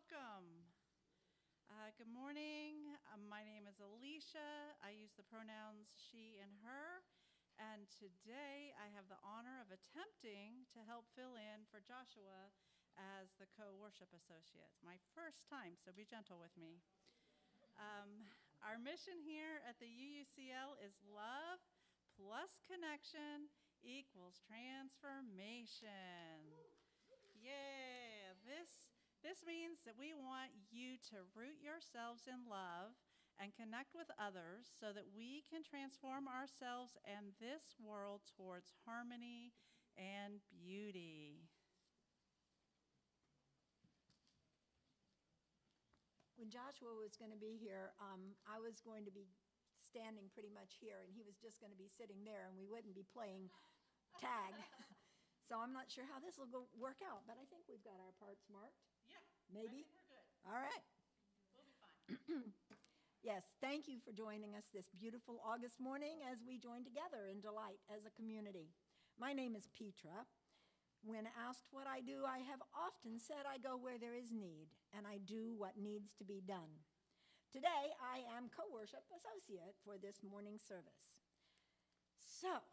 welcome. Good morning. My name is Alicia. I use the pronouns she and her. And today I have the honor of attempting to help fill in for Joshua as the co-worship associate. My first time, so be gentle with me. Our mission here at the UUCL is love plus connection equals transformation. Yeah, this means that we want you to root yourselves in love and connect with others so that we can transform ourselves and this world towards harmony and beauty. When Joshua was going to be here, I was going to be standing pretty much here, and he was just going to be sitting there, and we wouldn't be playing tag. So I'm not sure how this will work out, but I think we've got our parts marked. Yeah, Maybe? I think we're good. All right. We'll be fine. Yes, thank you for joining us this beautiful August morning as we join together in delight as a community. My name is Petra. When asked what I do, I have often said I go where there is need, and I do what needs to be done. Today, I am co-worship associate for this morning's service. So,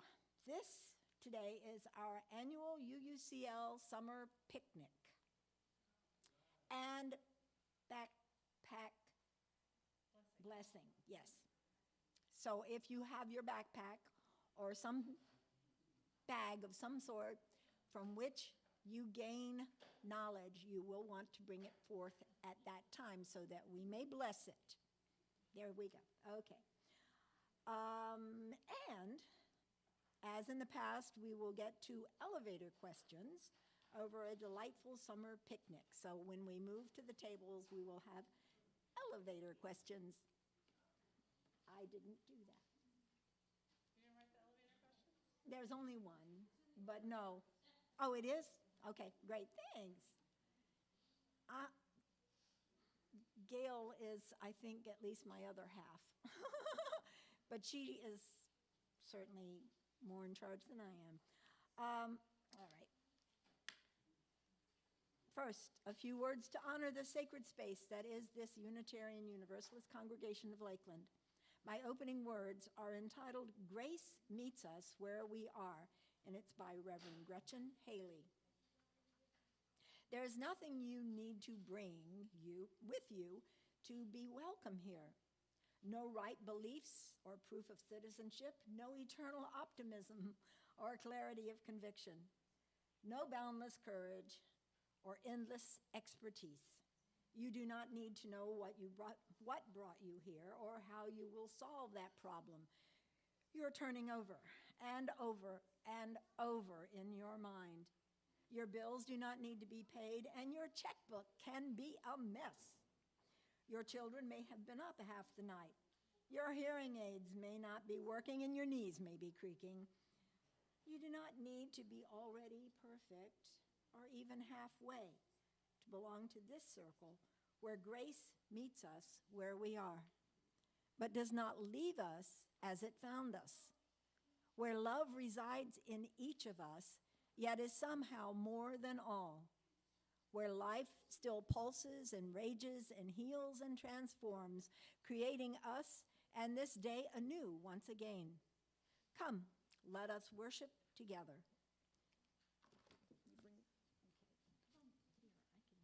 this today is our annual UUCL summer picnic and backpack blessing, yes. So if you have your backpack or some bag of some sort from which you gain knowledge, you will want to bring it forth at that time so that we may bless it. There we go. Okay. And as in the past, we will get to elevator questions over a delightful summer picnic. So when we move to the tables, we will have elevator questions. I didn't do that. You didn't write the elevator question? There's only one, but no. Oh, it is? Okay, great, thanks. Gail is, I think, at least my other half. But she is certainly more in charge than I am. All right. First, a few words to honor the sacred space that is this Unitarian Universalist congregation of Lakeland. My opening words are entitled, Grace Meets Us Where We Are, and it's by Reverend Gretchen Haley. There is nothing you need to bring with you to be welcome here. No right beliefs or proof of citizenship, no eternal optimism or clarity of conviction, no boundless courage or endless expertise. You do not need to know what brought you here or how you will solve that problem. You're turning over and over and over in your mind. Your bills do not need to be paid, and your checkbook can be a mess. Your children may have been up half the night. Your hearing aids may not be working, and your knees may be creaking. You do not need to be already perfect or even halfway to belong to this circle where grace meets us where we are, but does not leave us as it found us, where love resides in each of us, yet is somehow more than all, where life still pulses and rages and heals and transforms, creating us and this day anew once again. Come, let us worship together. When you leave, I'll know it's my turn.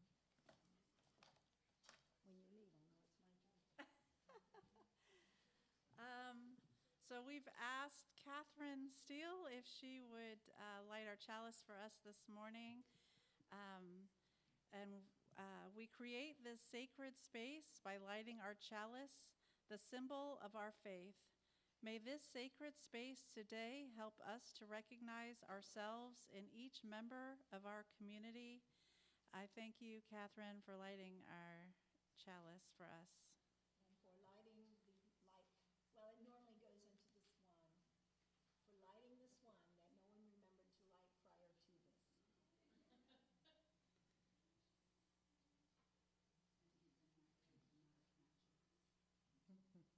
So we've asked Catherine Steele if she would light our chalice for us this morning. We create this sacred space by lighting our chalice, the symbol of our faith. May this sacred space today help us to recognize ourselves in each member of our community. I thank you, Catherine, for lighting our chalice for us. And for lighting the light, well, it normally goes into the swan. For lighting the swan that no one remembered to light prior to this.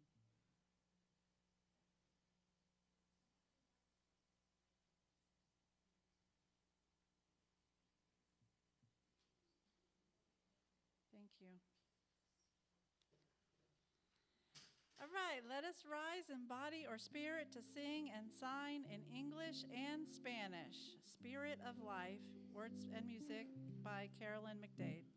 Thank you. All right, let us rise in body or spirit to sing and sign in English and Spanish. Spirit of Life, words and music by Carolyn McDade.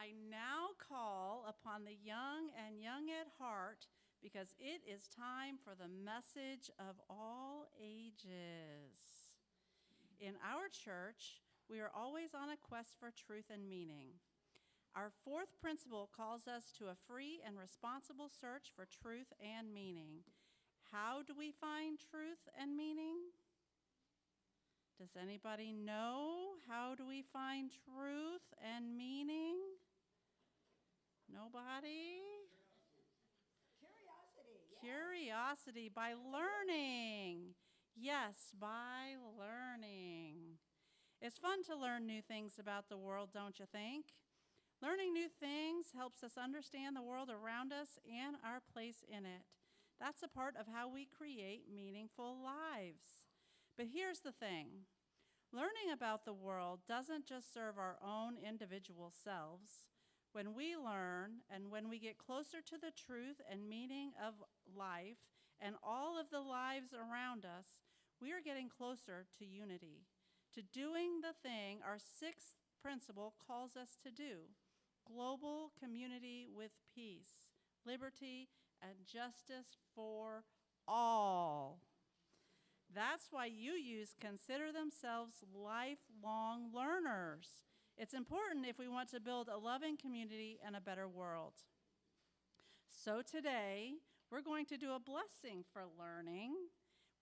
I now call upon the young and young at heart because it is time for the message of all ages. In our church, we are always on a quest for truth and meaning. Our fourth principle calls us to a free and responsible search for truth and meaning. How do we find truth and meaning? Does anybody know how do we find truth and meaning? Nobody? Curiosity. Yeah. Curiosity by learning. Yes, by learning. It's fun to learn new things about the world, don't you think? Learning new things helps us understand the world around us and our place in it. That's a part of how we create meaningful lives. But here's the thing. Learning about the world doesn't just serve our own individual selves. When we learn and when we get closer to the truth and meaning of life and all of the lives around us, we are getting closer to unity, to doing the thing our sixth principle calls us to do: global community with peace, liberty, and justice for all. That's why UUs consider themselves lifelong learners. It's important if we want to build a loving community and a better world. So today, we're going to do a blessing for learning.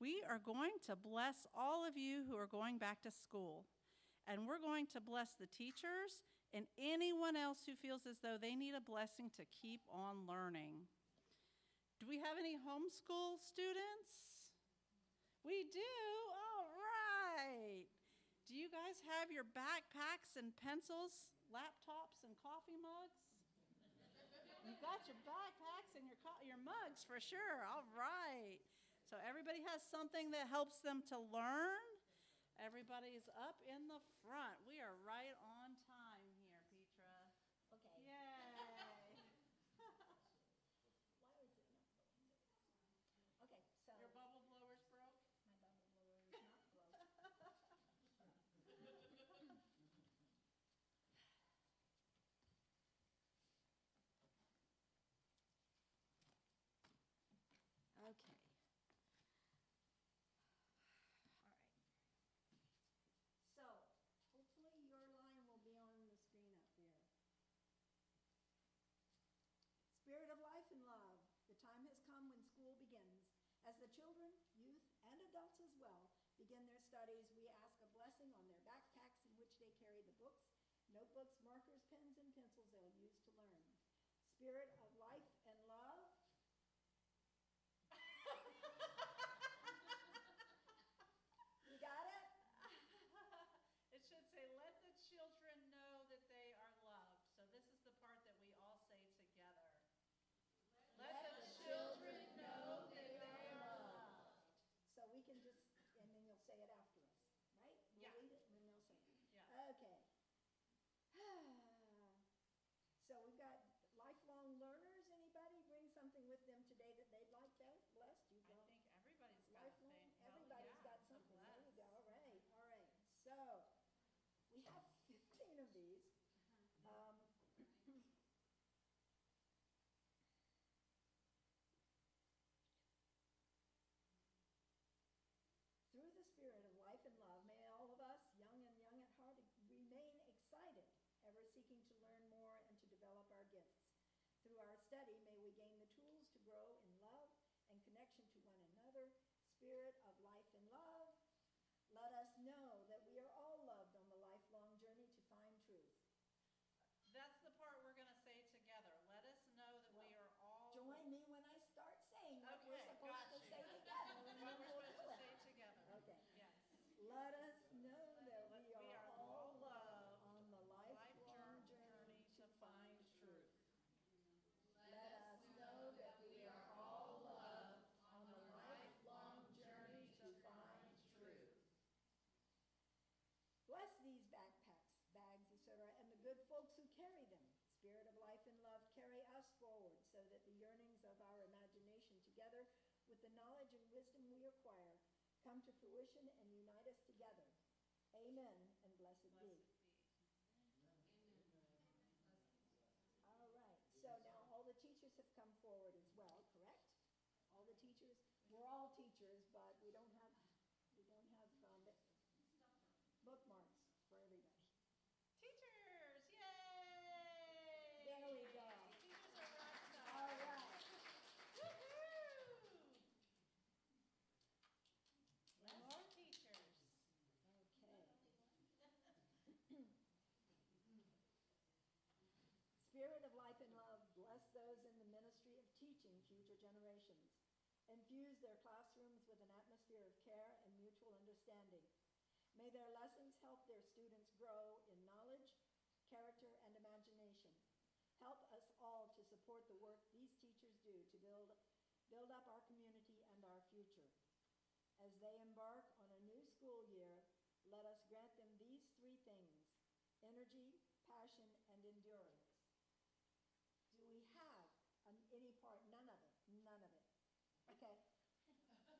We are going to bless all of you who are going back to school. And we're going to bless the teachers and anyone else who feels as though they need a blessing to keep on learning. Do we have any homeschool students? We do? All right. Do you guys have your backpacks and pencils, laptops and coffee mugs? You got your backpacks and your mugs for sure. All right. So everybody has something that helps them to learn. Everybody's up in the front. We are right on time here, Petra. Okay. Yay. Why was it not blowing? Okay, so Your bubble blower's broke? my bubble blower is not broke. Okay. All right. So hopefully your line will time has come when school begins. As the children, youth, and adults as well begin their studies, we ask a blessing on their backpacks in which they carry the books, notebooks, markers, pens, and pencils they'll use to learn. Spirit of life and love. You got it? It should say, let the children know that they are loved. So this is the part that we all say together. Let the children know that they are loved. So we can just, and then you'll say it after us, right? We'll Yeah. read it and then they'll say it. Yeah. Okay. So we've got lifelong learners. Anybody bring something with them today that they'd like blessed? You I don't? think everybody's got Lifelong? things. Everybody's got something. There you go. All right. All right. So we have 15 of these. Through the spirit of life and love, may all of us, young and young at heart, remain excited, ever seeking to learn more and to develop our gifts. Through our study, may we gain the tools to grow in love and connection to one another. Spirit of life and love, let us know that we are all loved on the lifelong journey to find truth. That's the part we're going to say together. Let us know that we are all. Join me when I start saying what we're Okay, supposed to got say you. together. And What then we're we'll supposed do to it. say together. Okay. Yes. Let us know that We we are are all all loved loved on the Life lifelong journey to find truth. Let us know that we are all loved on the lifelong journey to find truth. Bless these backpacks, bags, etc., and the good folks who carry them. Spirit of life and love, carry us forward so that the yearnings of our imagination together with the knowledge and wisdom we acquire come to fruition and unite us together. Amen and blessed be. All right, so now all the teachers have come forward as well, correct? All the teachers? We're all teachers, but we don't have bookmarks for everybody. Teachers, yay! There we go. Teachers are rock stars. All right. Woohoo! More teachers. Okay. Spirit of life and love, bless those in the ministry of teaching future generations. Infuse their classrooms with an atmosphere of care and mutual understanding. May their lessons help their students grow in knowledge, character, and imagination. Help us all to support the work these teachers do to build up our community and our future. As they embark on a new school year, let us grant them these three things: energy, passion, and endurance. Do we have any part? None of it. None of it. Okay.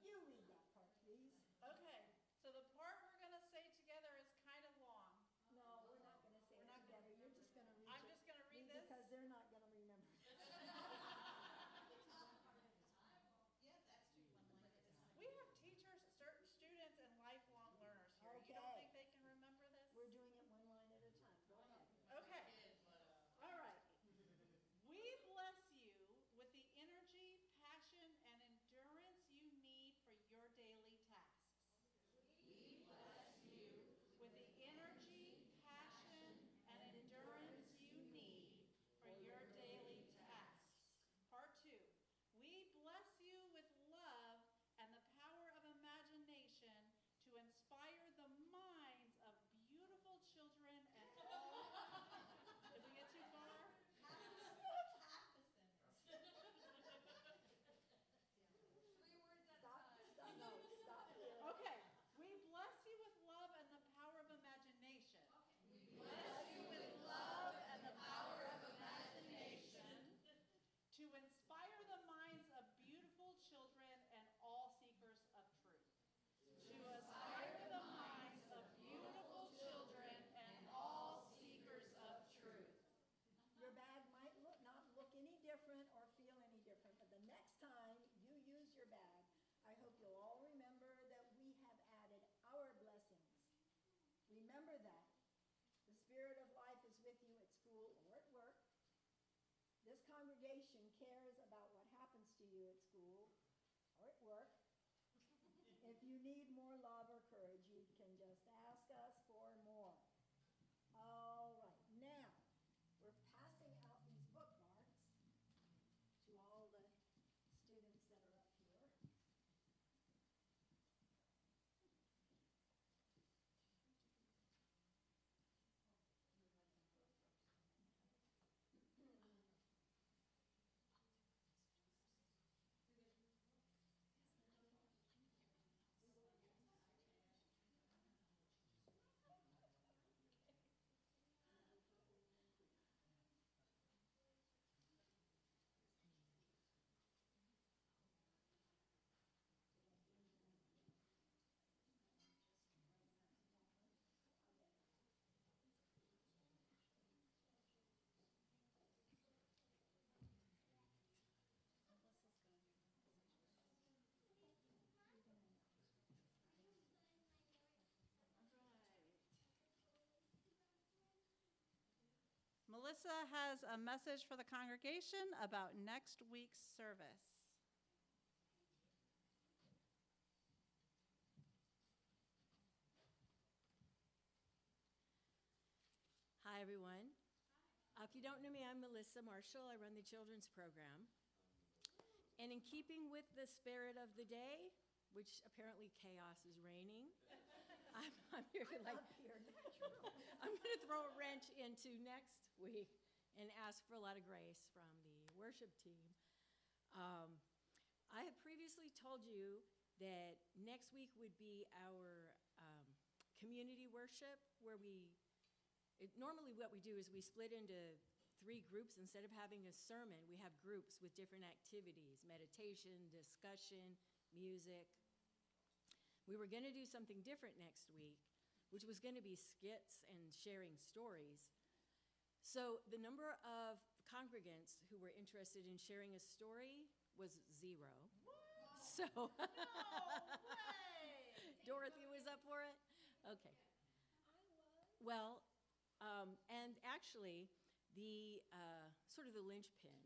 You read that part, please. Okay, so the part we're going to say together is kind of long. No, we're not going to say We're it not gonna together. You're just going to read I'm it. just going to read this. Because they're not going to remember. We have teachers, certain students, and lifelong learners here. You don't Okay. think they can remember this? We're doing it one line at a time. Go ahead. Okay. All right. We bless you with the energy, passion, and endurance you need for your daily tasks. We bless you with the energy, passion, and endurance you need for your daily tasks. Part 2. We bless you with love and the power of imagination to inspire the minds of beautiful children and all. Did we get too far? Stop here. Okay. We bless you with love and the power of imagination. We bless you with love and the power of imagination to inspire the minds of beautiful children and all seekers of truth. To inspire the minds of beautiful children and all seekers of truth. Your bag might not look any different or feel any different, but the next time you use your bag, I hope you'll all remember that we have added our blessings. Remember that. The Spirit of life is with you at school or at work. This congregation cares about what happens to you work. If you need more love or courage, you can just ask us for more. All right, now we're passing out these bookmarks to all the students that are up here. Melissa has a message for the congregation about next week's service. Hi, everyone. If you don't know me, I'm Melissa Marshall. I run the children's program. And in keeping with the spirit of the day, which apparently chaos is reigning, I'm here to I'm going to throw a wrench into next week and ask for a lot of grace from the worship team. I had previously told you that next week would be our community worship, where normally what we do is we split into 3 groups. Instead of having a sermon, we have groups with different activities: meditation, discussion, music. We were going to do something different next week, which was going to be skits and sharing stories. So the number of congregants who were interested in sharing a story was 0. What? So No way! Dorothy was up for it? Okay. Well, and actually, the sort of the linchpin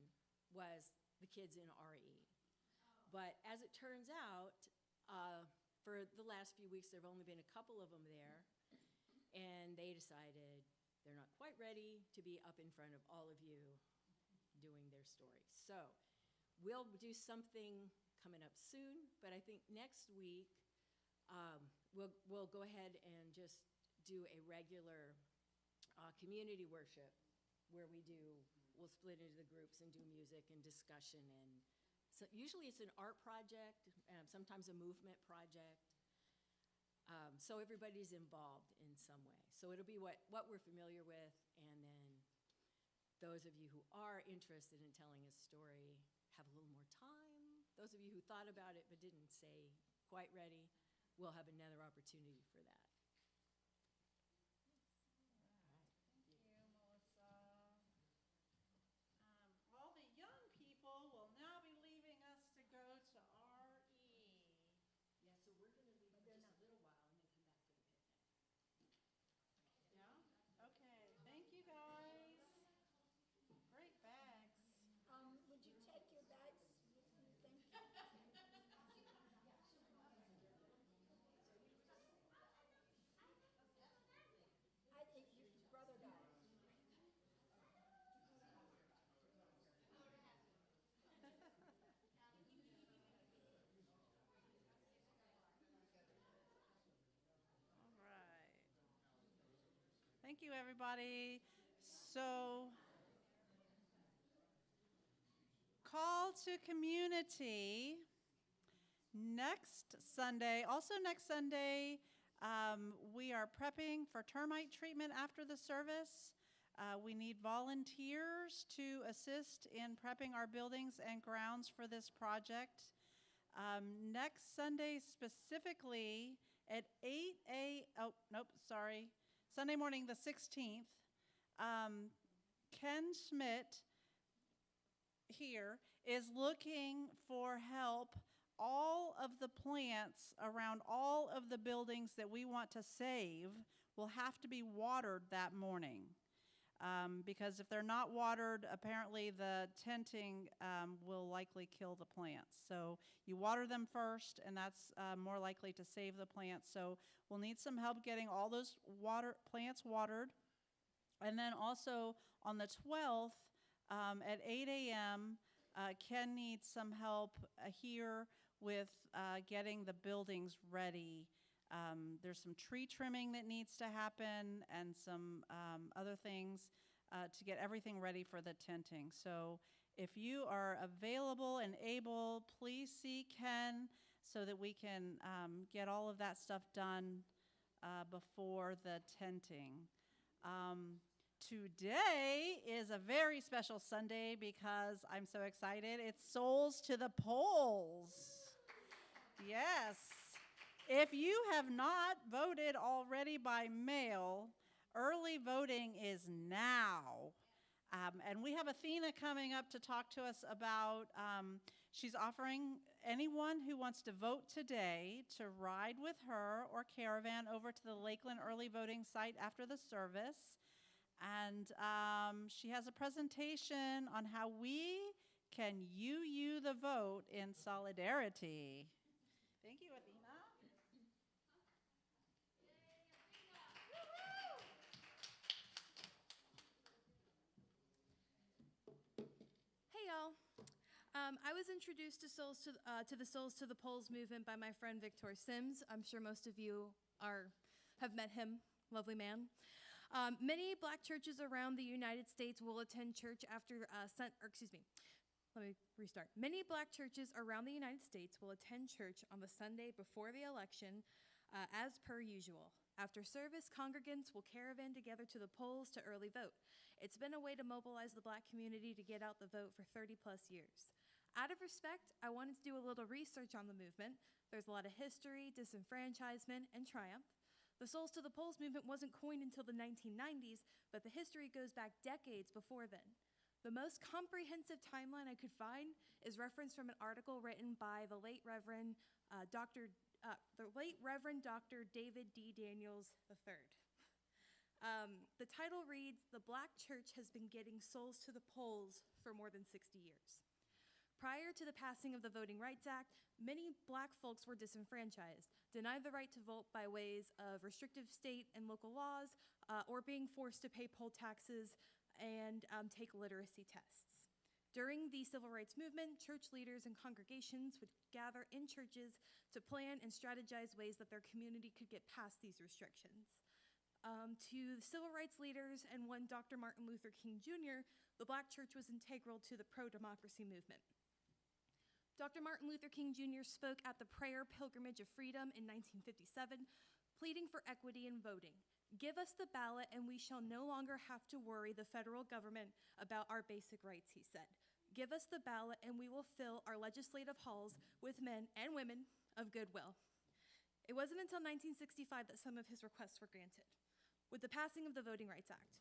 was the kids in RE. But as it turns out, for the last few weeks, there have only been a couple of them there, and they decided they're not quite ready to be up in front of all of you doing their story. So we'll do something coming up soon, but I think next week we'll go ahead and just do a regular community worship where we'll split into the groups and do music and discussion. And so usually it's an art project, sometimes a movement project. So everybody's involved in some way. So it'll be what we're familiar with, and then those of you who are interested in telling a story have a little more time. Those of you who thought about it but didn't say quite ready will have another opportunity for that. Thank you, Melissa. All the young people will now be leaving us to go to RE. Yeah, so we're going to leave for just a little while and then come back for the picnic. Yeah? Okay. Thank you, guys. Great bags. Would you take your bags with you? Thank you. Your brother died. All right. Thank you, everybody. So, call to community next Sunday. Also next Sunday, we are prepping for termite treatment after the service. We need volunteers to assist in prepping our buildings and grounds for this project. Next Sunday specifically at 8 Sunday morning the 16th, Ken Schmidt here is looking for help. All of the plants around all of the buildings that we want to save will have to be watered that morning. because if they're not watered, apparently the tenting will likely kill the plants. So you water them first, and that's more likely to save the plants. So we'll need some help getting all those plants watered. And then also on the 12th at 8 a.m., Ken needs some help here with getting the buildings ready. There's some tree trimming that needs to happen and some other things to get everything ready for the tenting. So if you are available and able, please see Ken so that we can get all of that stuff done before the tenting. Today is a very special Sunday because I'm so excited. It's Souls to the Polls. Yes. If you have not voted already by mail, early voting is now. And we have Athena coming up to talk to us about, she's offering anyone who wants to vote today to ride with her or caravan over to the Lakeland early voting site after the service. And she has a presentation on how we can UU the vote in solidarity. Thank you, Athena. Hey y'all. I was introduced to the Souls to the Polls movement by my friend Victor Sims. I'm sure most of you have met him, lovely man. Many black churches around the United States will attend church after, Many black churches around the United States will attend church on the Sunday before the election, as per usual. After service, congregants will caravan together to the polls to early vote. It's been a way to mobilize the black community to get out the vote for 30 plus years. Out of respect, I wanted to do a little research on the movement. There's a lot of history, disenfranchisement, and triumph. The Souls to the Polls movement wasn't coined until the 1990s, but the history goes back decades before then. The most comprehensive timeline I could find is referenced from an article written by the late Reverend Dr. David D. Daniels III. The title reads, "The Black Church has been getting souls to the polls for more than 60 years." Prior to the passing of the Voting Rights Act, many black folks were disenfranchised, denied the right to vote by ways of restrictive state and local laws, or being forced to pay poll taxes and take literacy tests. During the Civil Rights Movement, church leaders and congregations would gather in churches to plan and strategize ways that their community could get past these restrictions. To the civil rights leaders and one Dr. Martin Luther King Jr., the black church was integral to the pro-democracy movement. Dr. Martin Luther King Jr. spoke at the Prayer Pilgrimage of Freedom in 1957, pleading for equity in voting. "Give us the ballot and we shall no longer have to worry the federal government about our basic rights," he said. "Give us the ballot and we will fill our legislative halls with men and women of goodwill." It wasn't until 1965 that some of his requests were granted, with the passing of the Voting Rights Act.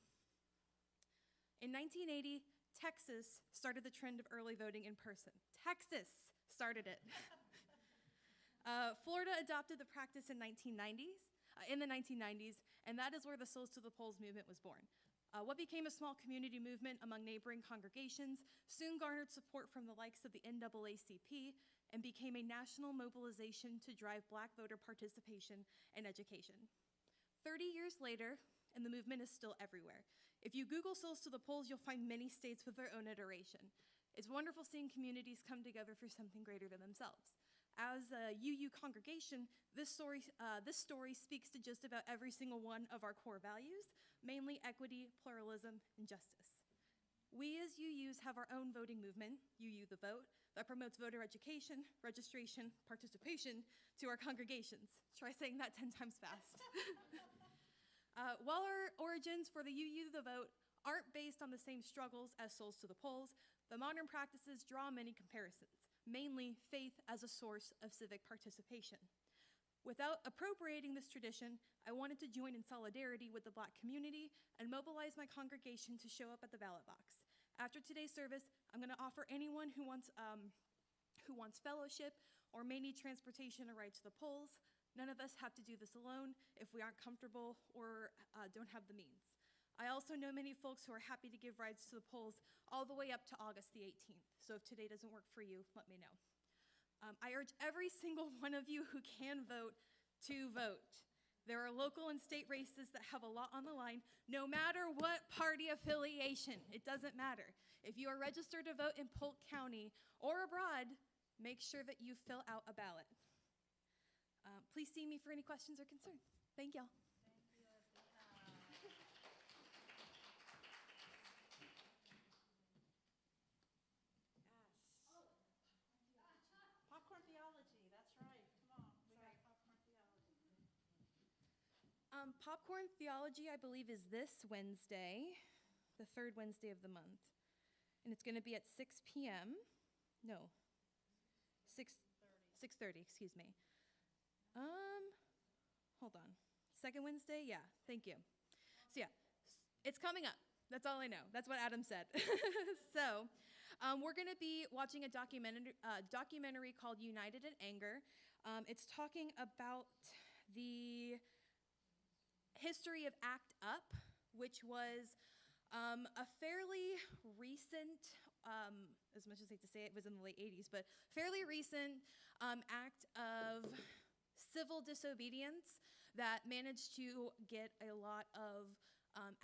In 1980, Texas started the trend of early voting in person. Texas started it. Florida adopted the practice in the 1990s, and that is where the Souls to the Polls movement was born. What became a small community movement among neighboring congregations soon garnered support from the likes of the NAACP and became a national mobilization to drive black voter participation and education. 30 years later, and the movement is still everywhere. If you Google Souls to the Polls, you'll find many states with their own iteration. It's wonderful seeing communities come together for something greater than themselves. As a UU congregation, this story speaks to just about every single one of our core values, mainly equity, pluralism, and justice. We as UUs have our own voting movement, UU the Vote, that promotes voter education, registration, participation to our congregations. Try saying that 10 times fast. While our origins for the UU the Vote aren't based on the same struggles as Souls to the Polls, the modern practices draw many comparisons, mainly faith as a source of civic participation. Without appropriating this tradition, I wanted to join in solidarity with the Black community and mobilize my congregation to show up at the ballot box. After today's service, I'm going to offer anyone who wants fellowship or may need transportation or ride to the polls. None of us have to do this alone if we aren't comfortable or don't have the means. I also know many folks who are happy to give rides to the polls all the way up to August the 18th. So if today doesn't work for you, let me know. I urge every single one of you who can vote to vote. There are local and state races that have a lot on the line, no matter what party affiliation. It doesn't matter. If you are registered to vote in Polk County or abroad, make sure that you fill out a ballot. Please see me for any questions or concerns. Thank y'all. Popcorn theology, that's right. Come on, we got popcorn theology. Popcorn Theology, I believe, is this Wednesday, the third Wednesday of the month. And it's going to be at 6 p.m. No, 6:30, excuse me. Hold on. Second Wednesday? Yeah, thank you. So yeah, it's coming up. That's all I know. That's what Adam said. So we're going to be watching a documentary called United in Anger. It's talking about the history of ACT UP, which was a fairly recent, as much as I hate to say it, was in the late 80s, but fairly recent act of civil disobedience that managed to get a lot of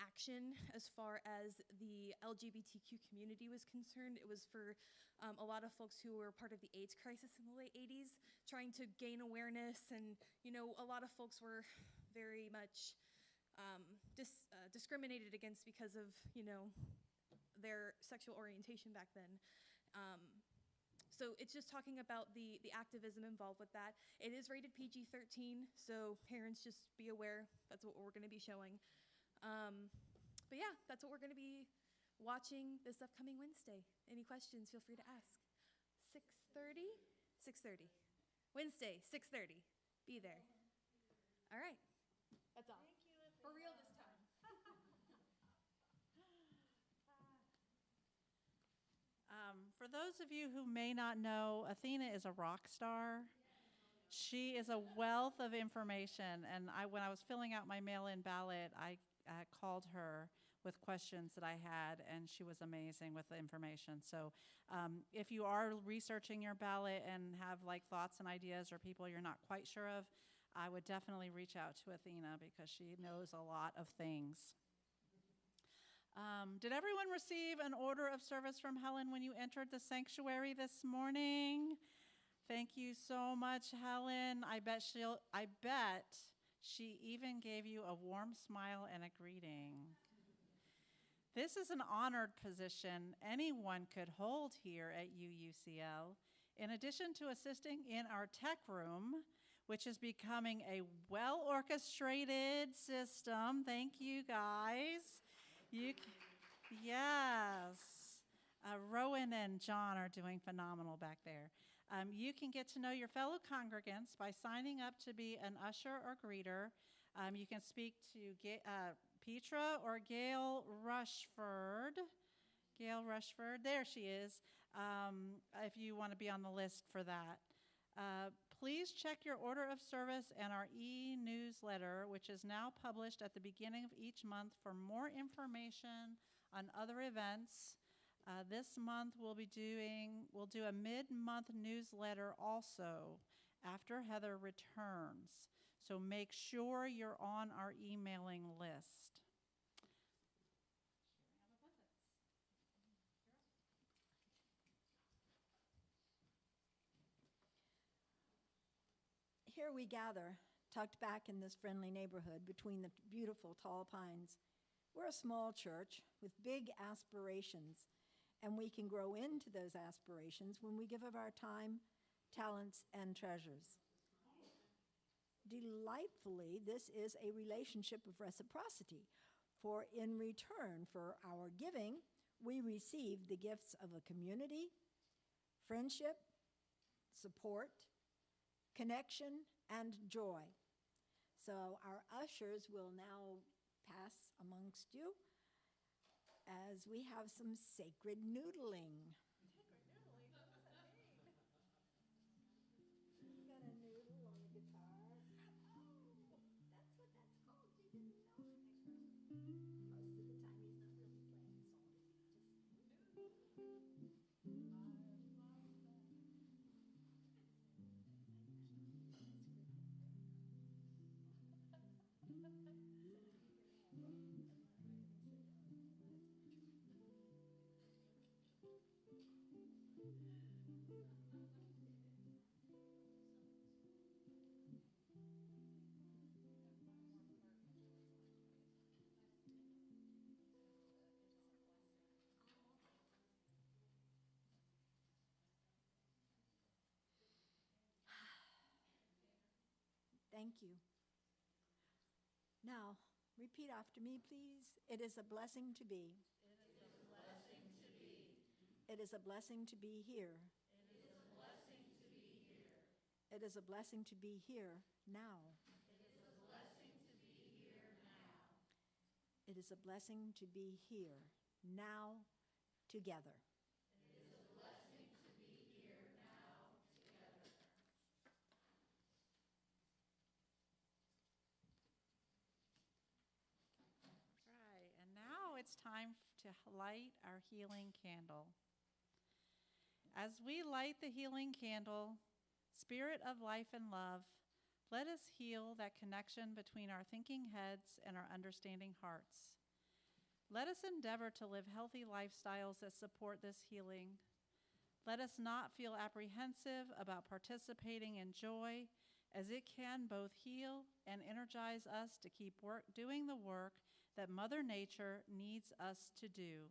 action as far as the LGBTQ community was concerned. It was for a lot of folks who were part of the AIDS crisis in the late 80s, trying to gain awareness, and a lot of folks were very much discriminated against because of their sexual orientation back then. So it's just talking about the activism involved with that. It is rated PG-13, so parents just be aware. That's what we're going to be showing. But yeah, that's what we're going to be watching this upcoming Wednesday. Any questions, feel free to ask. 6:30? 6:30. Wednesday, 6:30. Be there. All right. That's all. Thank you. For real this time. For those of you who may not know, Athena is a rock star. She is a wealth of information, and when I was filling out my mail-in ballot, I called her with questions that I had, and she was amazing with the information. So if you are researching your ballot and have thoughts and ideas or people you're not quite sure of, I would definitely reach out to Athena because she knows a lot of things. Did everyone receive an order of service from Helen when you entered the sanctuary this morning? Thank you so much, Helen. I bet she even gave you a warm smile and a greeting. This is an honored position anyone could hold here at UUCL. In addition to assisting in our tech room, which is becoming a well-orchestrated system. Thank you, guys. Yes. Rowan and John are doing phenomenal back there. You can get to know your fellow congregants by signing up to be an usher or greeter. You can speak to Petra or Gail Rushford. Gail Rushford, there she is, if you want to be on the list for that. Please check your order of service and our e-newsletter, which is now published at the beginning of each month for more information on other events. This month we'll do a mid-month newsletter also after Heather returns. So make sure you're on our emailing list. Here we gather, tucked back in this friendly neighborhood between the beautiful tall pines. We're a small church with big aspirations, and we can grow into those aspirations when we give of our time, talents, and treasures. Delightfully, this is a relationship of reciprocity, for in return for our giving, we receive the gifts of a community, friendship, support, connection, and joy. So our ushers will now pass amongst you as we have some sacred noodling. He's got a noodle on the guitar. Oh, that's what that's called. You didn't know. Most of Thank you. Now, repeat after me, please. It is a blessing to be. It is a blessing to be here. It is a blessing to be here now. It is a blessing to be here now together. Right, and now it's time to light our healing candle. As we light the healing candle, Spirit of life and love, let us heal that connection between our thinking heads and our understanding hearts. Let us endeavor to live healthy lifestyles that support this healing. Let us not feel apprehensive about participating in joy, as it can both heal and energize us to keep doing the work that Mother Nature needs us to do,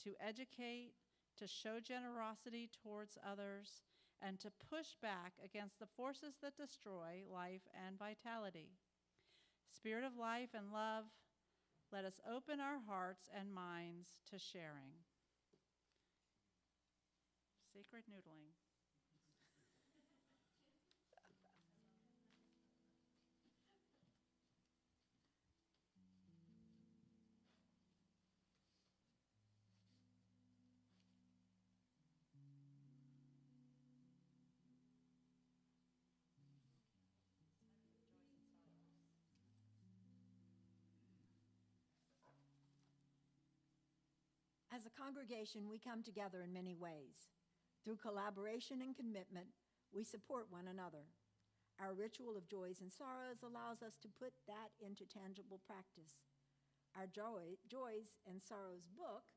to educate, to show generosity towards others, and to push back against the forces that destroy life and vitality. Spirit of life and love, let us open our hearts and minds to sharing. Sacred noodling. As a congregation, we come together in many ways. Through collaboration and commitment, we support one another. Our ritual of joys and sorrows allows us to put that into tangible practice. Our Joys and Sorrows book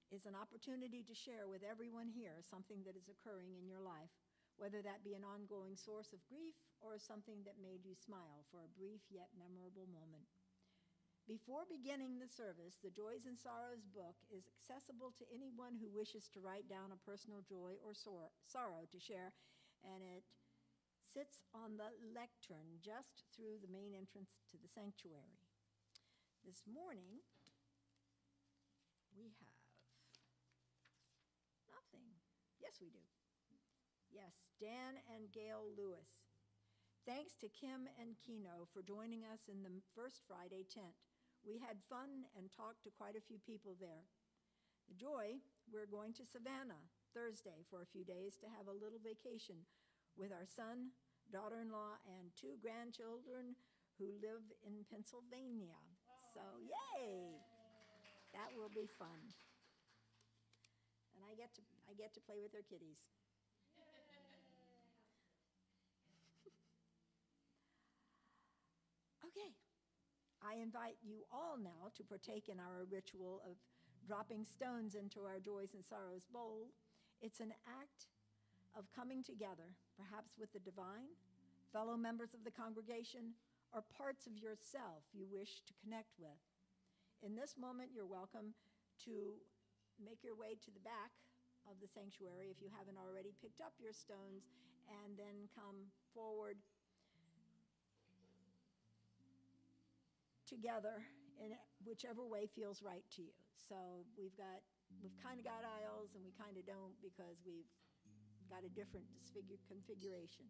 is an opportunity to share with everyone here something that is occurring in your life, whether that be an ongoing source of grief or something that made you smile for a brief yet memorable moment. Before beginning the service, the Joys and Sorrows book is accessible to anyone who wishes to write down a personal joy or sorrow to share, and it sits on the lectern just through the main entrance to the sanctuary. This morning, we have nothing. Yes, we do. Yes, Dan and Gail Lewis. Thanks to Kim and Kino for joining us in the First Friday tent. We had fun and talked to quite a few people there. The Joy, we're going to Savannah Thursday for a few days to have a little vacation with our son, daughter-in-law, and 2 grandchildren who live in Pennsylvania. So, yay! That will be fun. And I get to play with their kitties. Okay. I invite you all now to partake in our ritual of dropping stones into our Joys and Sorrows bowl. It's an act of coming together, perhaps with the divine, fellow members of the congregation, or parts of yourself you wish to connect with. In this moment, you're welcome to make your way to the back of the sanctuary if you haven't already picked up your stones, and then come forward together in whichever way feels right to you. So we've kind of got aisles and we kind of don't because we've got a different configuration.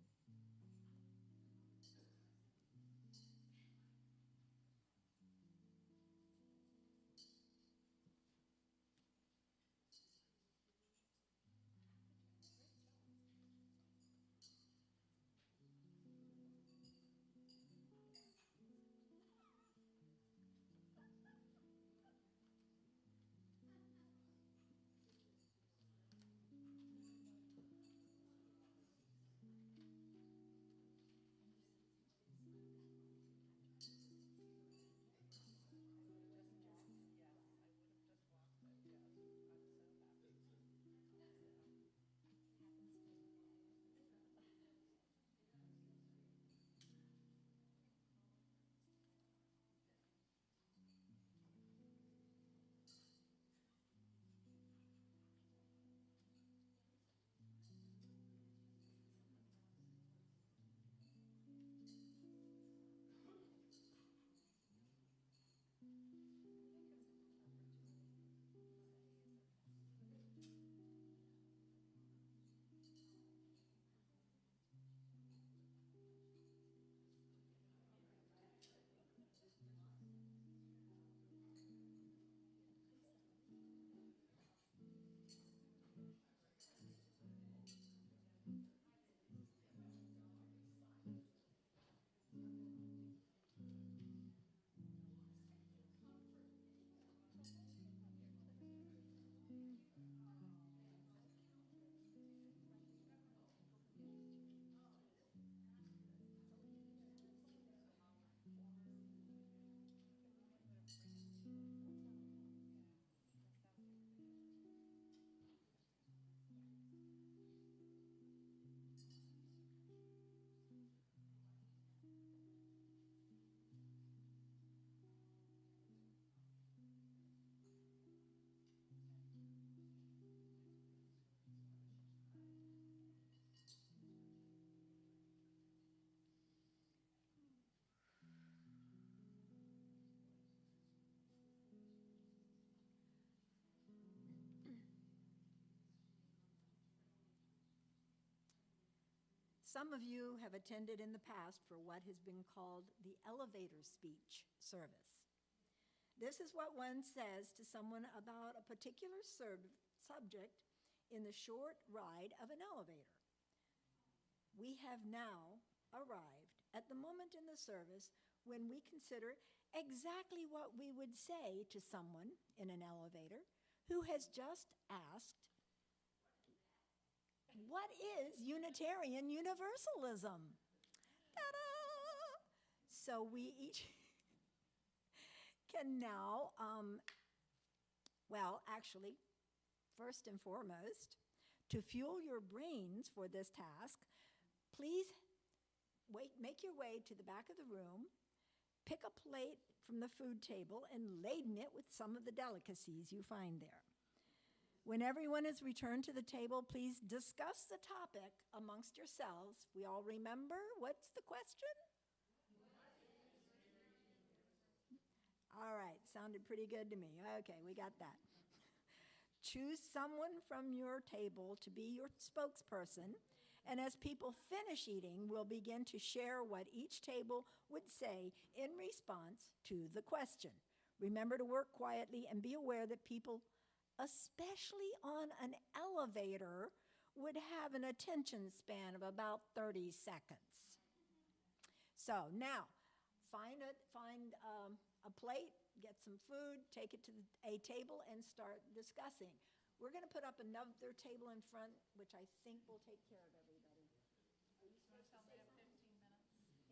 Some of you have attended in the past for what has been called the elevator speech service. This is what one says to someone about a particular subject in the short ride of an elevator. We have now arrived at the moment in the service when we consider exactly what we would say to someone in an elevator who has just asked, "What is Unitarian Universalism?" Ta-da! So we each can now, actually, first and foremost, to fuel your brains for this task, please make your way to the back of the room, pick a plate from the food table, and laden it with some of the delicacies you find there. When everyone is returned to the table, please discuss the topic amongst yourselves. We all remember, what's the question? All right, sounded pretty good to me. Okay, we got that. Choose someone from your table to be your spokesperson, and as people finish eating, we'll begin to share what each table would say in response to the question. Remember to work quietly and be aware that people, especially on an elevator, would have an attention span of about 30 seconds. So now, find a plate, get some food, take it to a table, and start discussing. We're going to put up another table in front, which I think will take care of everybody. Are you supposed to say something? 15 minutes?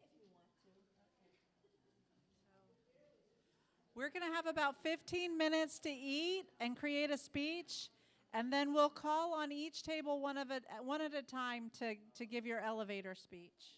If you want to. We're going to have about 15 minutes to eat and create a speech, and then we'll call on each table one at a time to give your elevator speech.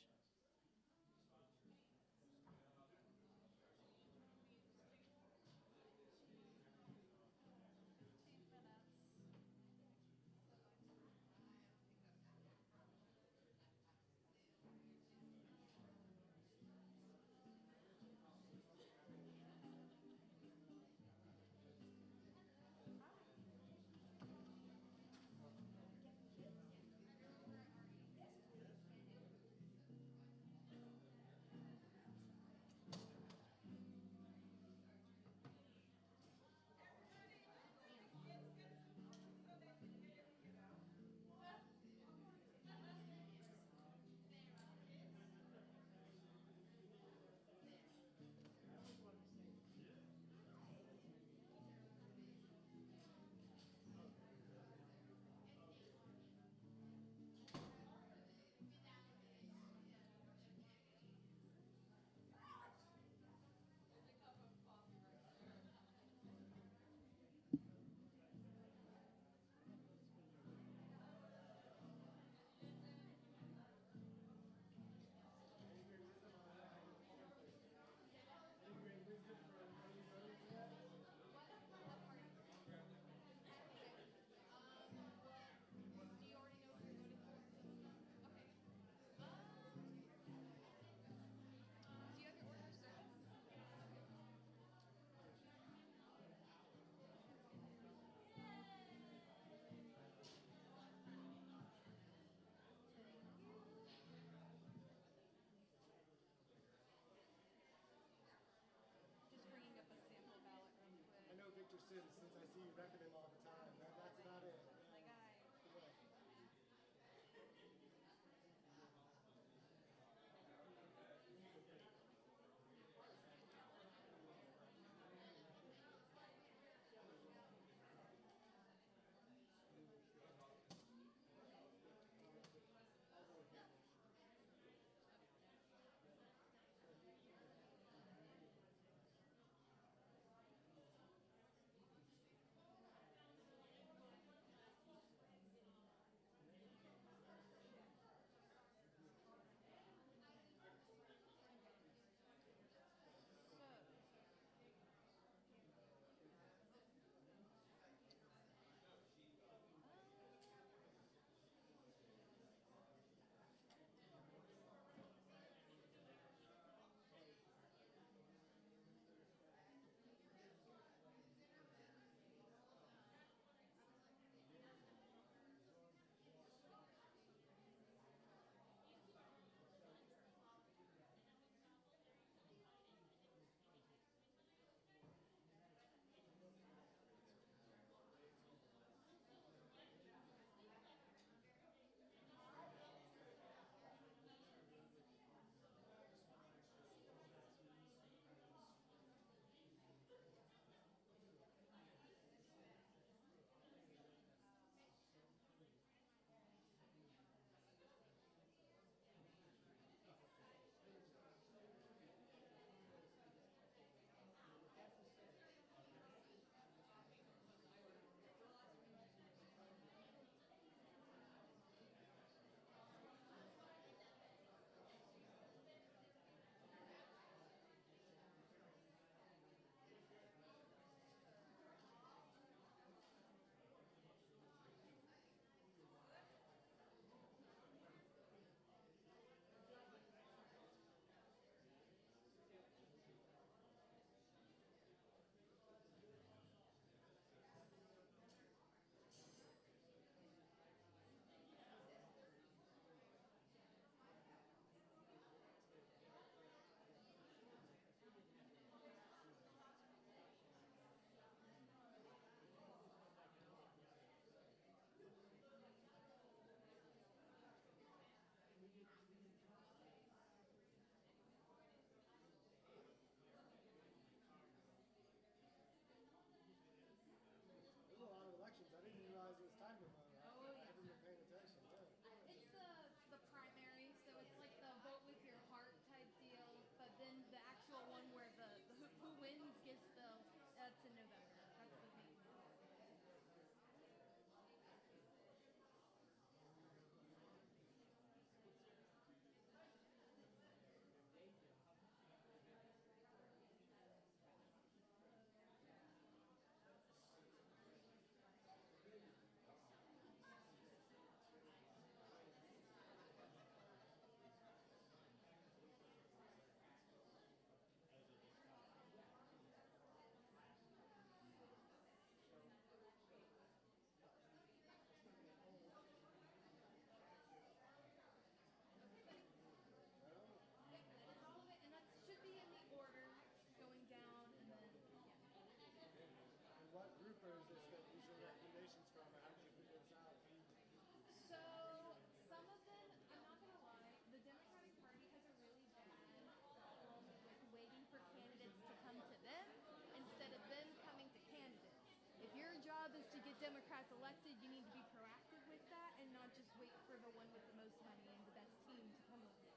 Democrats elected, you need to be proactive with that and not just wait for the one with the most money and the best team to come to you.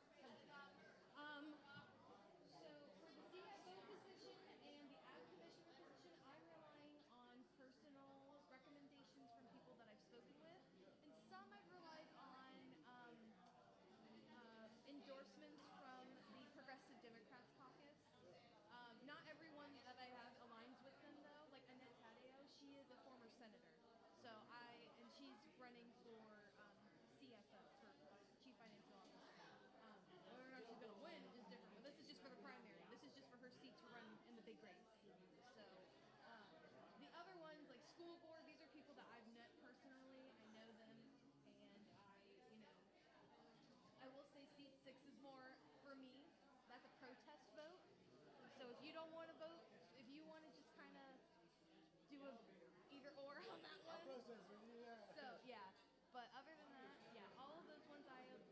So for the CFO position and the ag commissioner position, I'm relying on personal recommendations from people that I've spoken with, and some I've relied on endorsements from the Progressive Democrats caucus. Not everyone that I have aligns with them though. Like Annette Tadeo, she is a former senator, and she's running for CFO, for Chief Financial Officer. Whether or not she's going to win is different, but this is just for the primary. This is just for her seat to run in the big race. So the other ones, like school board, these are people that I've met personally. I know them, and I will say seat 6 is more for me. That's a protest vote. So if you don't want to vote, if you want to just kind of do a either or on that one. So yeah, but other than that, yeah, all of those ones I have,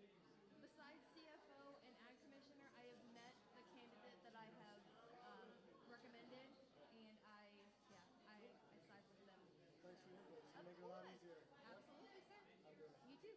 besides CFO and ag commissioner, I have met the candidate that I have recommended, and I side with them. Thanks for your input. Of Make it a lot course. easier. Absolutely, sir. You too.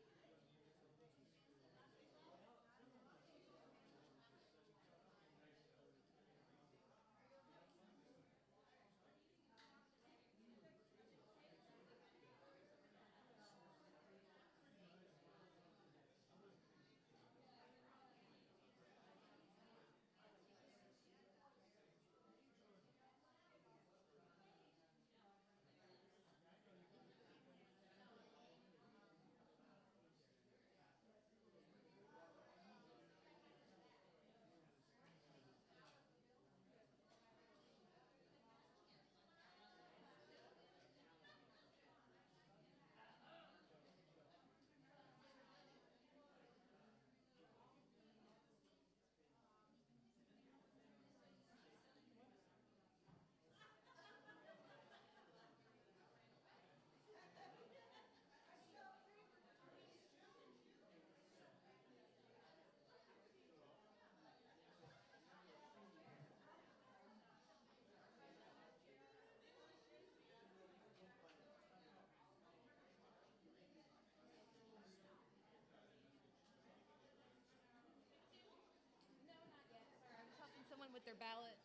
No, not yet, sir. I was helping someone with their ballot.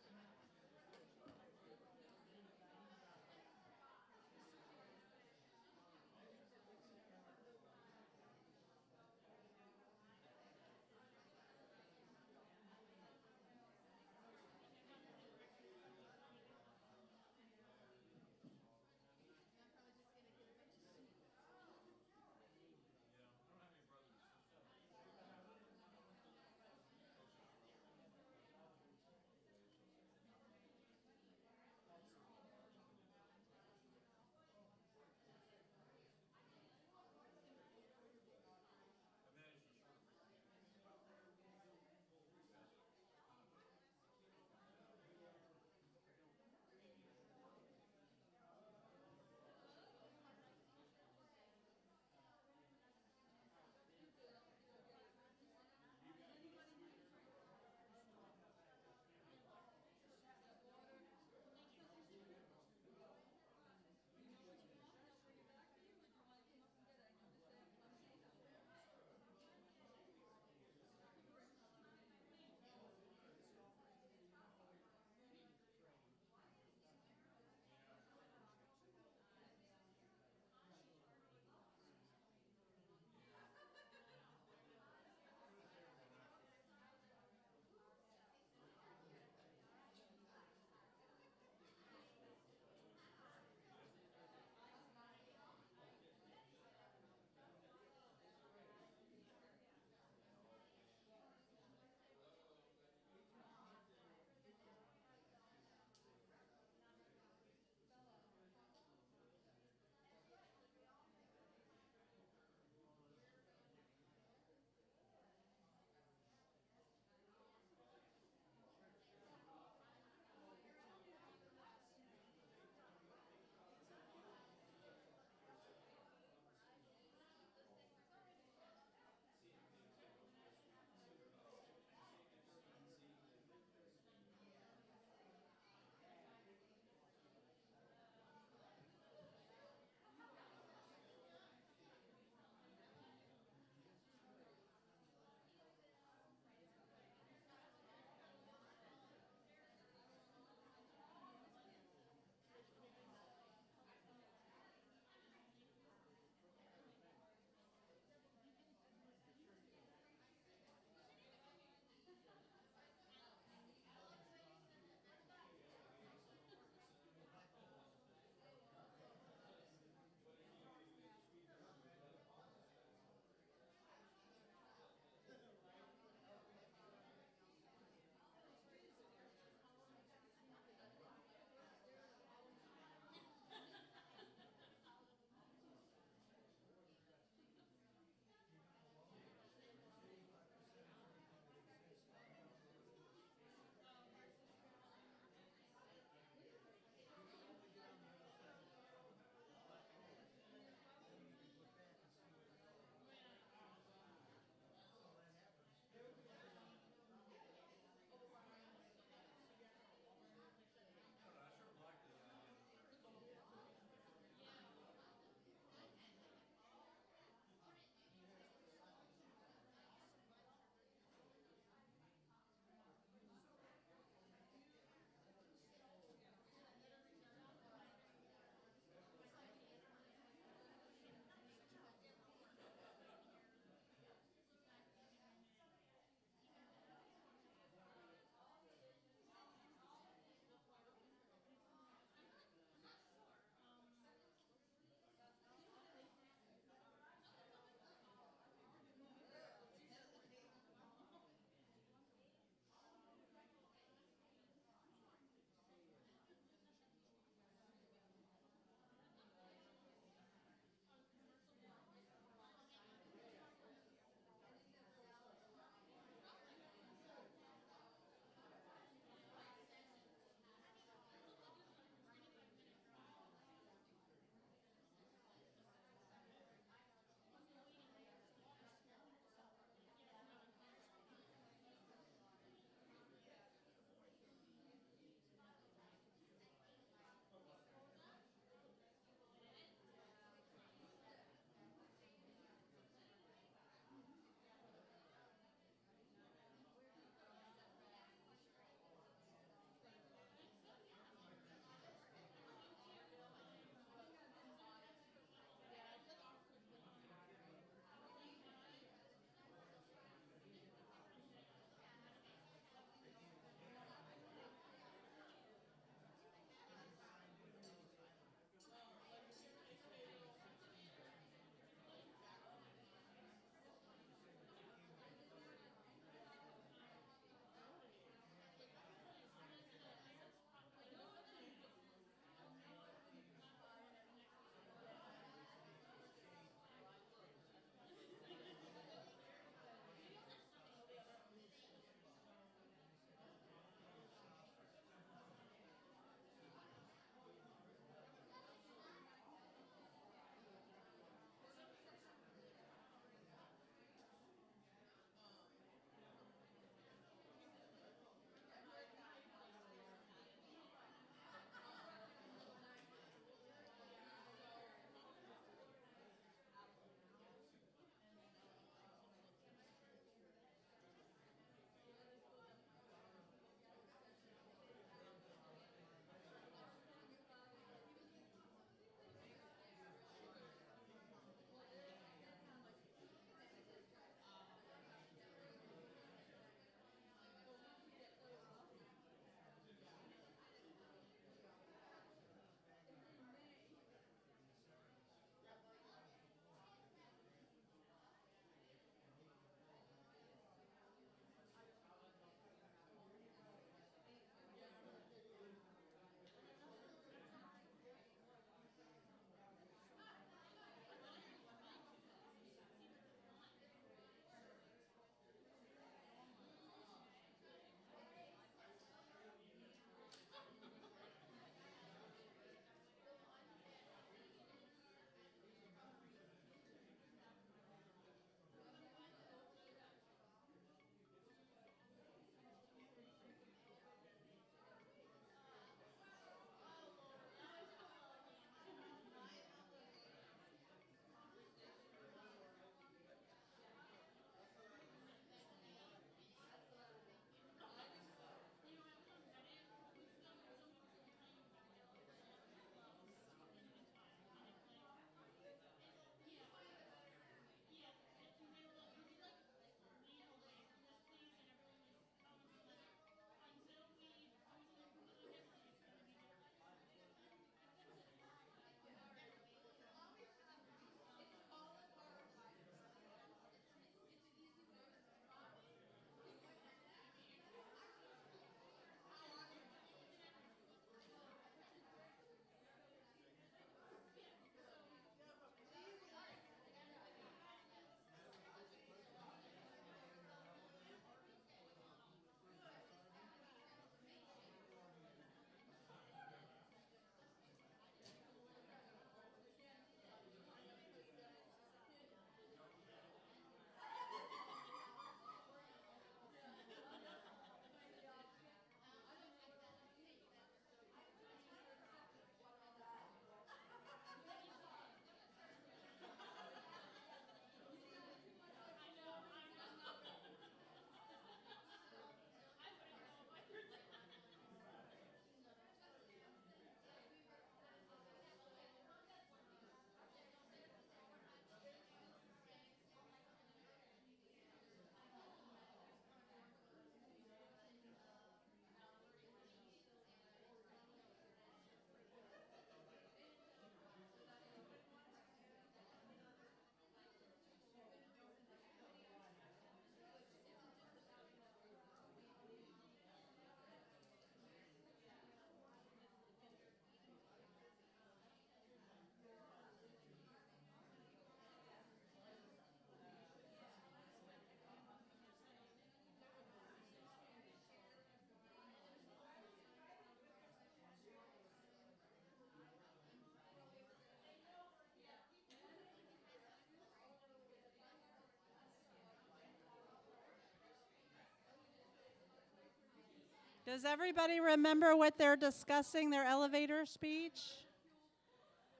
Does everybody remember what they're discussing, their elevator speech?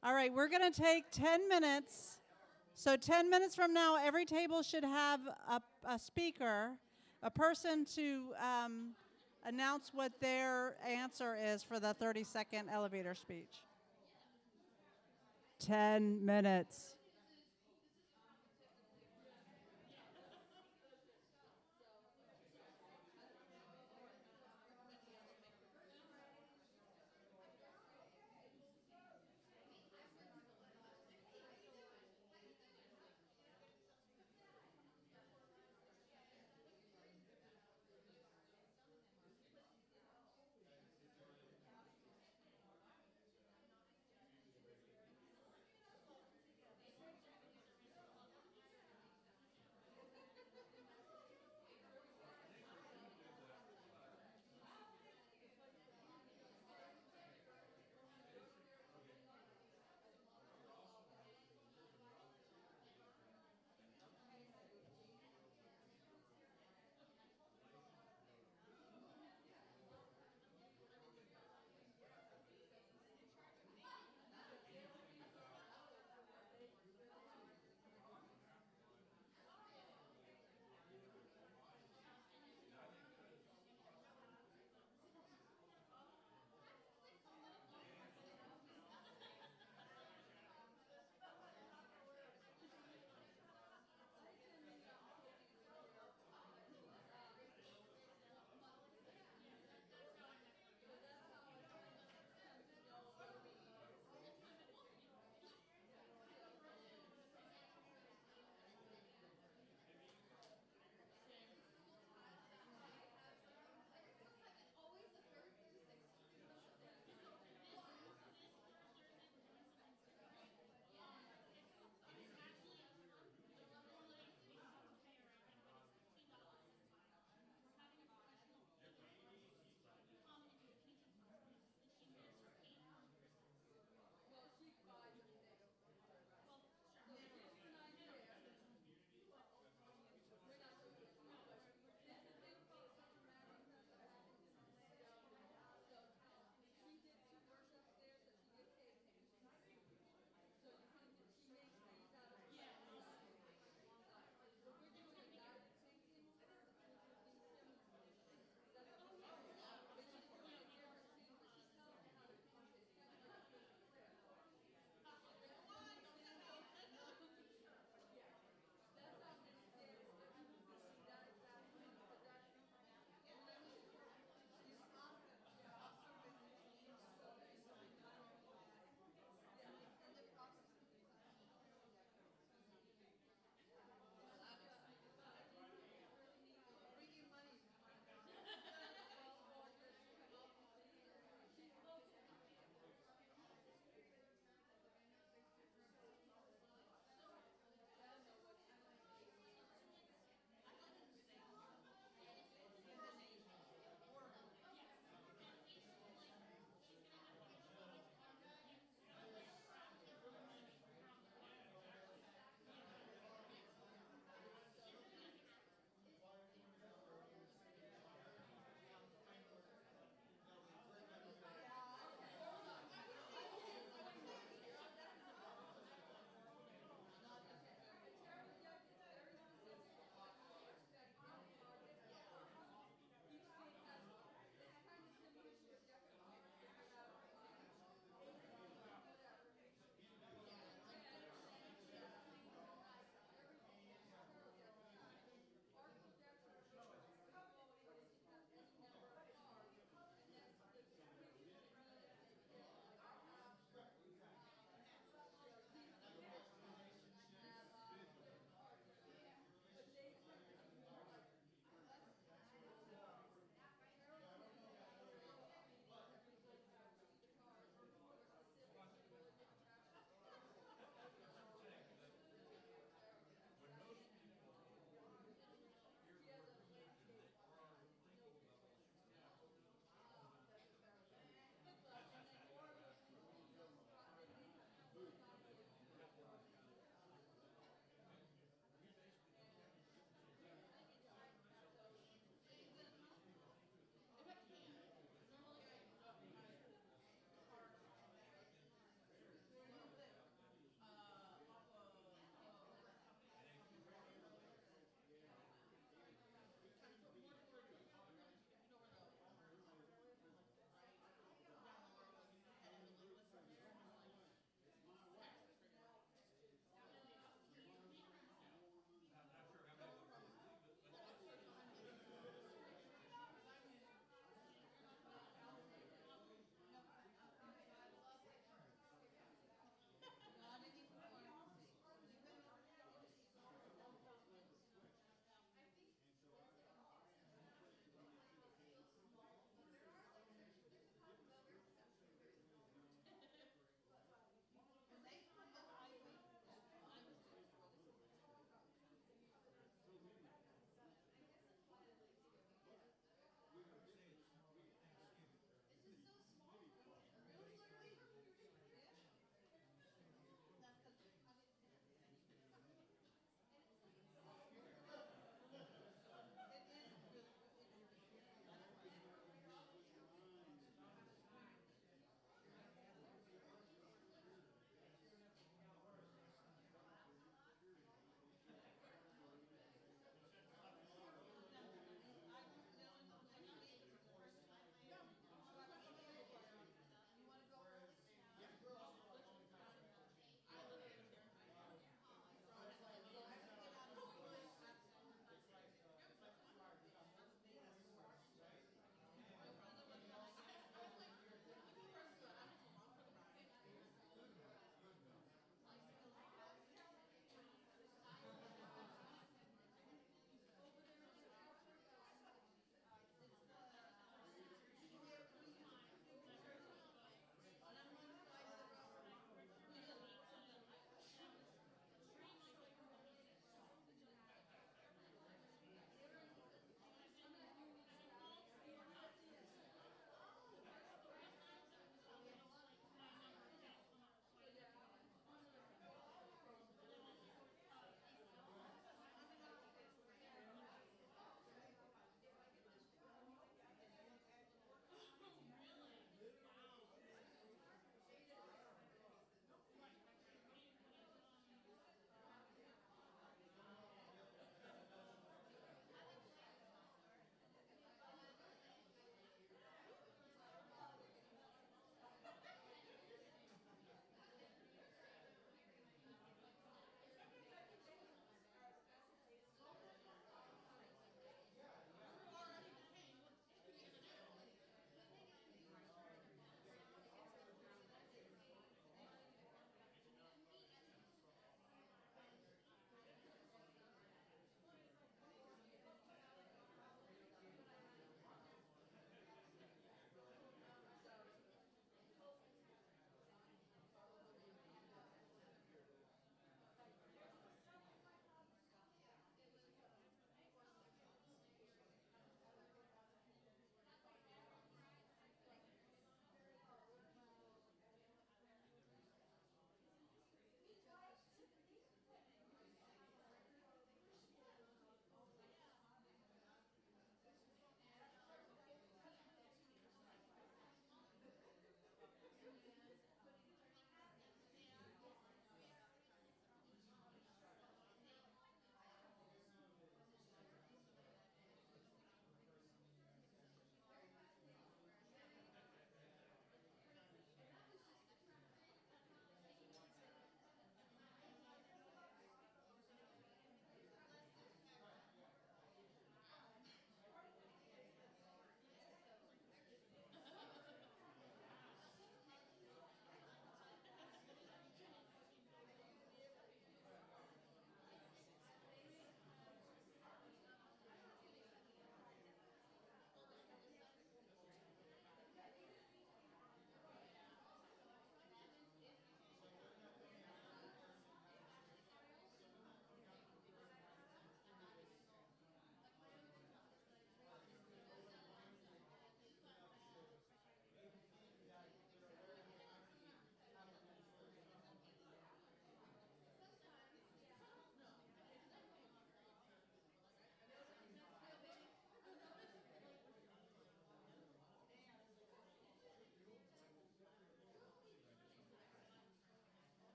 All right, we're going to take 10 minutes. So 10 minutes from now, every table should have a speaker, a person to announce what their answer is for the 30-second elevator speech. 10 minutes.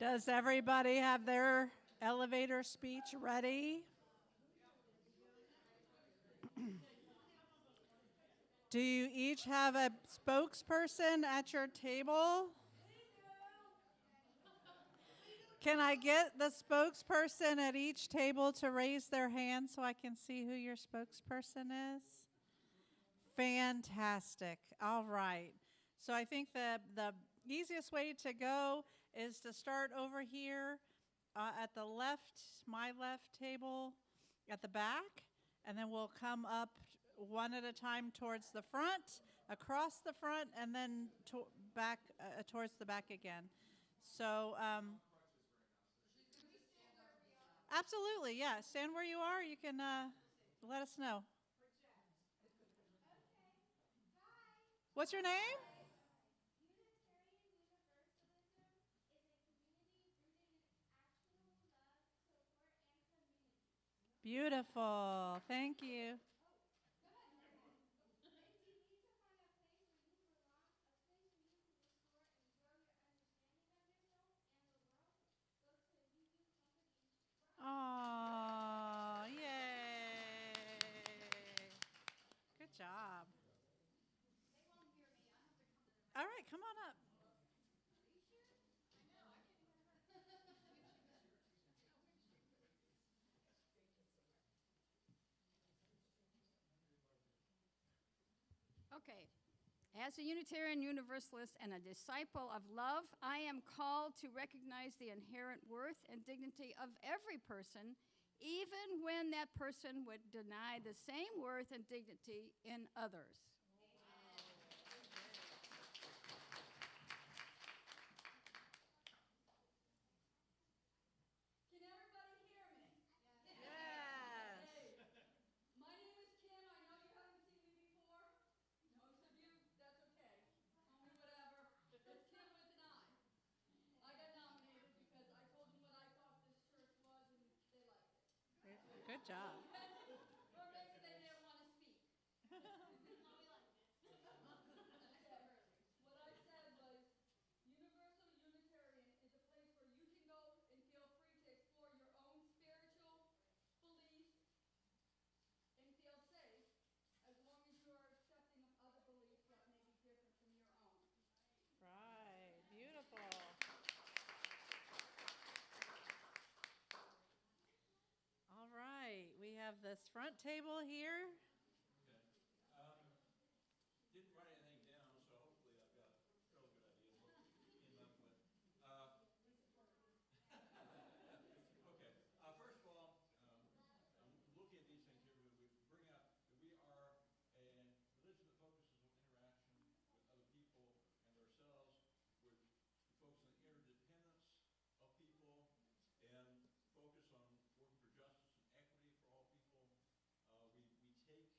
Does everybody have their elevator speech ready? Do you each have a spokesperson at your table? Can I get the spokesperson at each table to raise their hand so I can see who your spokesperson is? Fantastic. All right. So I think the easiest way to go is to start over here at the left, my left table at the back, and then we'll come up one at a time towards the front, across the front, and then back towards the back again. So, absolutely, yeah. Stand where you are. You can let us know. What's your name? Beautiful. Thank you. Oh, yay. Good job. All right, come on up. Okay. As a Unitarian Universalist and a disciple of love, I am called to recognize the inherent worth and dignity of every person, even when that person would deny the same worth and dignity in others. Can everybody hear me? Yes. My name is Kim. I know you haven't seen me before. Most of you, that's okay. Call me whatever. It's Kim with an I. I got nominated because I told them what I thought this church was, and they liked it. Good job. Or maybe they didn't want to speak. No, we liked it. What I said was, Universal Unitarian is a place where you can go and feel free to explore your own spiritual beliefs and feel safe, as long as you are accepting of other beliefs that may be different from your own. Right. Beautiful. All right. We have this front table here. Didn't write anything down, so hopefully I've got a fairly good idea of what we came up with. Okay. First of all, I'm looking at these things here. We bring up that we are a religion that focuses on interaction with other people and ourselves. We focus on the interdependence of people and focus on working for justice and equity for all people. We take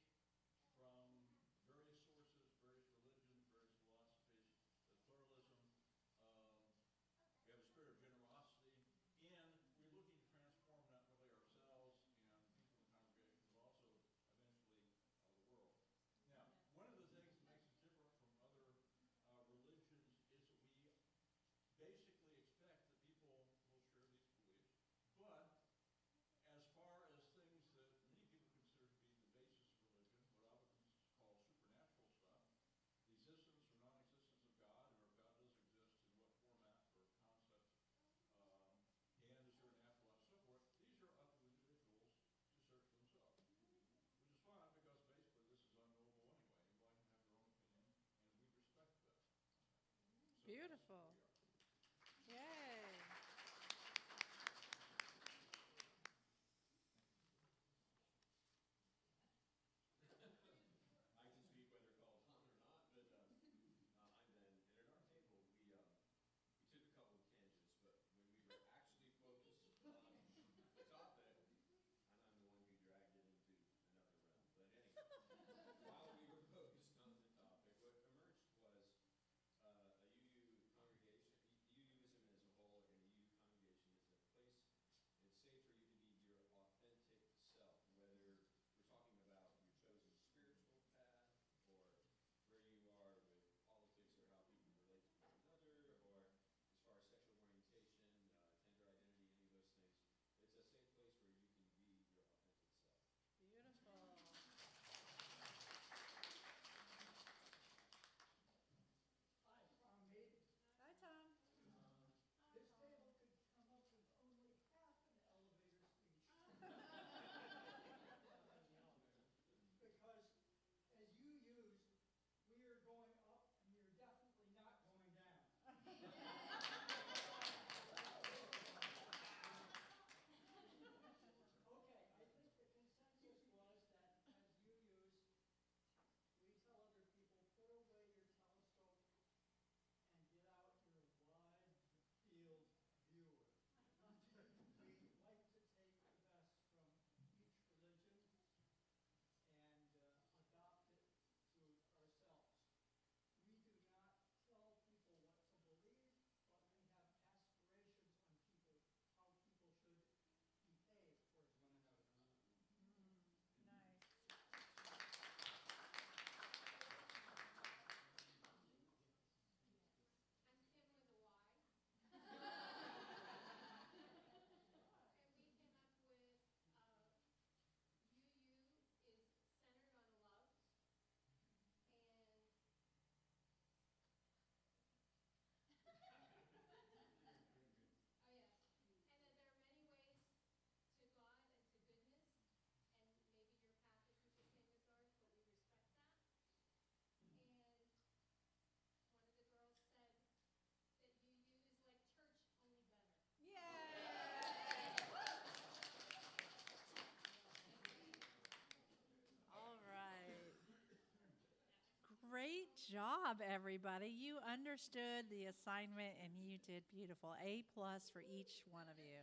job, everybody. You understood the assignment and you did beautiful. A+ for each one of you.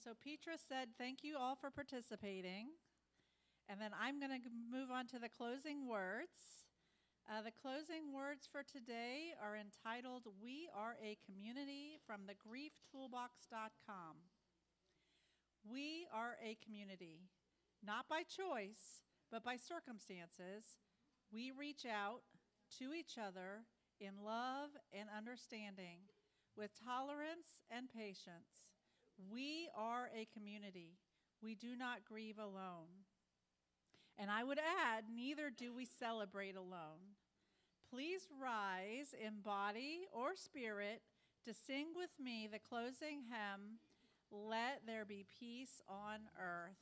So Petra said, thank you all for participating. And then I'm going to move on to the closing words. The closing words for today are entitled, We Are a Community, from thegrieftoolbox.com. We are a community, not by choice, but by circumstances. We reach out to each other in love and understanding, with tolerance and patience. We are a community. We do not grieve alone. And I would add, neither do we celebrate alone. Please rise in body or spirit to sing with me the closing hymn, Let There Be Peace on Earth.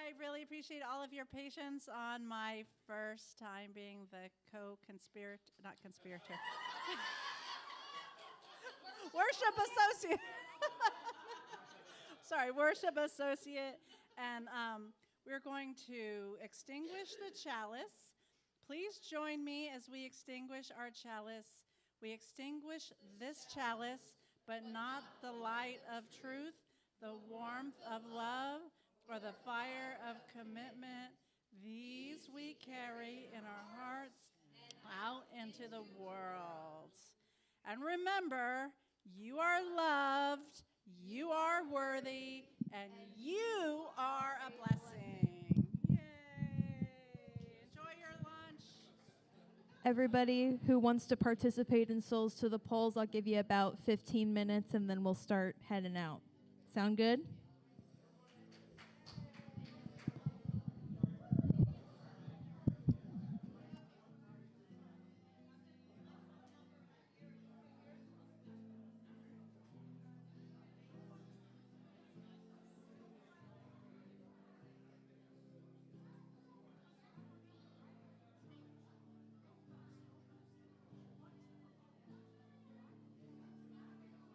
I really appreciate all of your patience on my first time being the worship associate. Sorry, worship associate. And we're going to extinguish the chalice. Please join me as we extinguish our chalice. We extinguish this chalice, but not the light of truth, the warmth of love, or the fire of commitment. These we carry in our hearts out into the world. And remember, you are loved, you are worthy, and you are a blessing. Yay! Enjoy your lunch. Everybody who wants to participate in Souls to the Polls, I'll give you about 15 minutes and then we'll start heading out. Sound good?